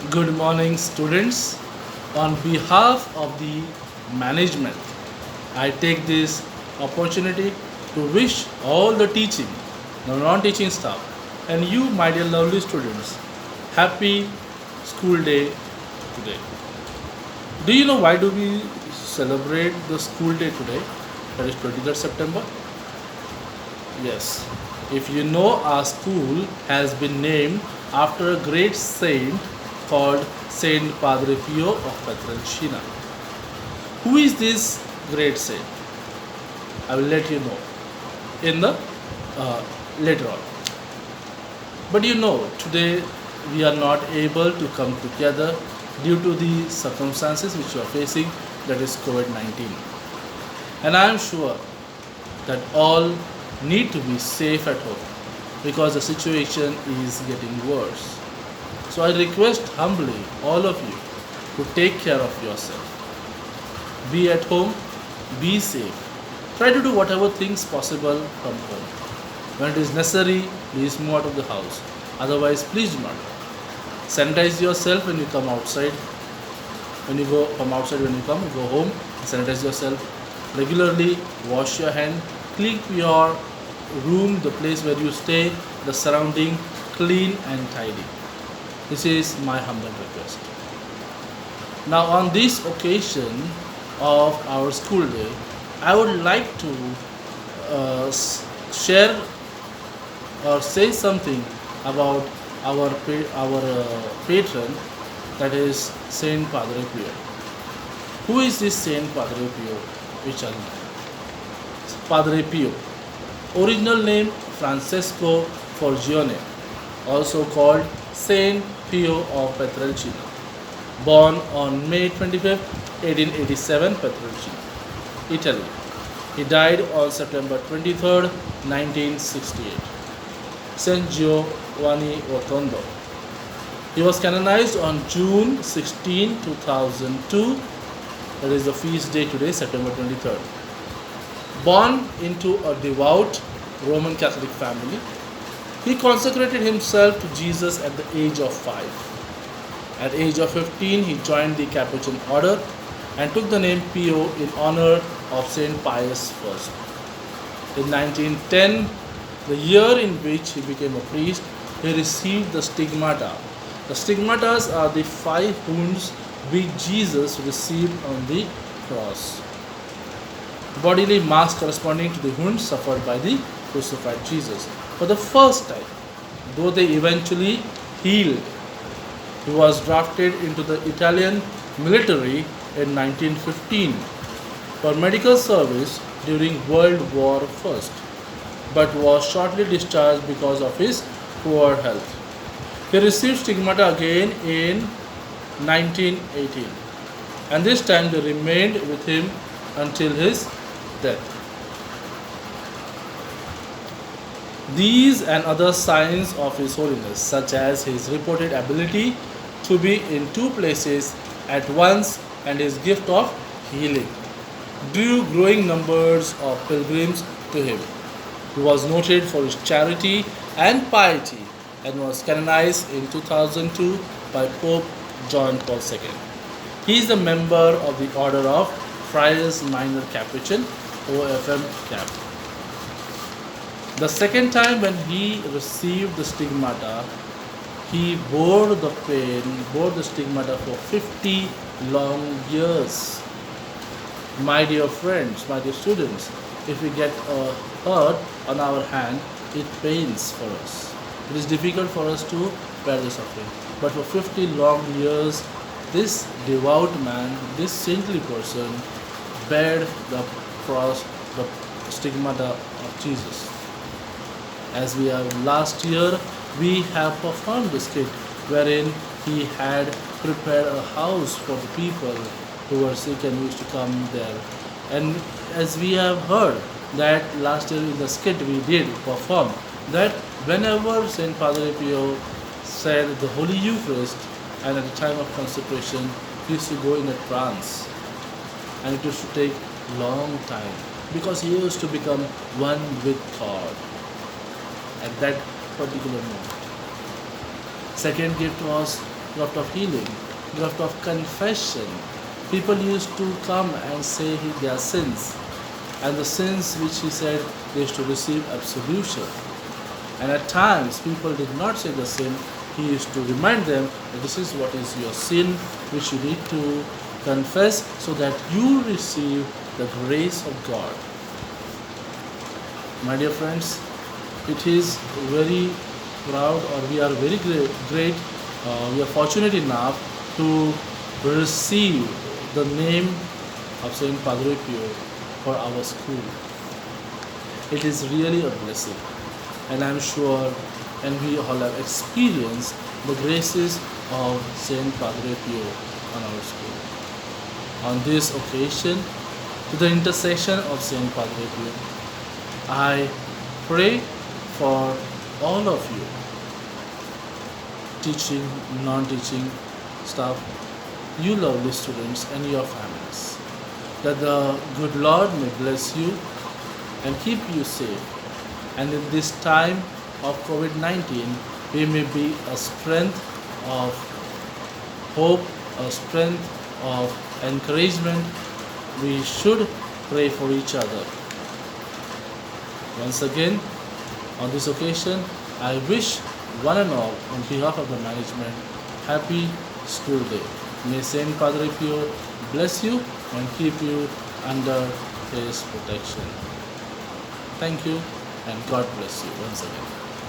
Good morning, students. On behalf of the management, I take this opportunity to wish all the teaching, the non teaching staff, and you, my dear lovely students, happy school day today. Do you know why do we celebrate the school day today? That is 23rd September. Yes. If you know, our school has been named after a great saint called Saint Padre Pio of Petrelcina. Who is this great saint? I will let you know in the uh, later on. But you know, today we are not able to come together due to the circumstances which we are facing, that is COVID 19. And I am sure that all need to be safe at home because the situation is getting worse. So I request humbly all of you to take care of yourself. Be at home, be safe. Try to do whatever things possible from home. When it is necessary, please move out of the house. Otherwise, please do not. Sanitize yourself when you come outside. When you go from outside, when you come, go home, sanitize yourself. Regularly wash your hand. Keep your room, the place where you stay, the surrounding clean and tidy. This is my humble request. Now, on this occasion of our school day, I would like to share or say something about our patron, that is Saint Padre Pio. Who is this Saint Padre Pio? Which are Padre Pio. Original name Francesco Forgione, also called Saint Pio of Petrelcina. Born on May 25th, 1887, Petrelcina, Italy. He died on September 23rd, 1968. Saint Giovanni Rotondo. He was canonized on June 16, 2002. That is the feast day today, September 23rd. Born into a devout Roman Catholic family, he consecrated himself to Jesus at the age of 5. At age of 15, he joined the Capuchin order and took the name Pio in honor of Saint Pius I. In 1910, the year in which he became a priest, he received the stigmata. The stigmatas are the 5 wounds which Jesus received on the cross. Bodily marks corresponding to the wounds suffered by the crucified Jesus. For the first time, though they eventually healed, he was drafted into the Italian military in 1915 for medical service during World War I, but was shortly discharged because of his poor health. He received stigmata again in 1918, and this time they remained with him until his death. These and other signs of his holiness, such as his reported ability to be in 2 places at once and his gift of healing, drew growing numbers of pilgrims to him. He was noted for his charity and piety and was canonized in 2002 by Pope John Paul II. He is a member of the Order of Friars Minor Capuchin, OFM Cap. The second time when he received the stigmata, he bore the pain, bore the stigmata for 50 long years. My dear friends, my dear students, if we get a hurt on our hand, it pains for us. It is difficult for us to bear the suffering. But for 50 long years, this devout man, this saintly person, bared the cross, the stigmata of Jesus. As we have last year, we have performed the skit wherein he had prepared a house for the people who were sick and used to come there. And as we have heard that last year in the skit we did perform, that whenever Saint Padre Pio said the Holy Eucharist and at the time of consecration, he used to go in a trance, and it used to take long time because he used to become one with God at that particular moment. Second gift was gift of healing, gift of confession. People used to come and say their sins, and the sins which he said they used to receive absolution. And at times people did not say the sin. He used to remind them that this is what is your sin, which you need to confess so that you receive the grace of God. My dear friends, it is very proud, or we are very great, we are fortunate enough to receive the name of Saint Padre Pio for our school. It is really a blessing, and I am sure, and we all have experienced the graces of Saint Padre Pio on our school. On this occasion, to the intercession of Saint Padre Pio, I pray for all of you, teaching, non-teaching staff, you lovely students and your families, that the good Lord may bless you and keep you safe. And in this time of COVID-19, we may be a strength of hope, a strength of encouragement. We should pray for each other. Once again, on this occasion, I wish one and all, on behalf of the management, happy school day. May Saint Padre Pio bless you and keep you under his protection. Thank you, and God bless you once again.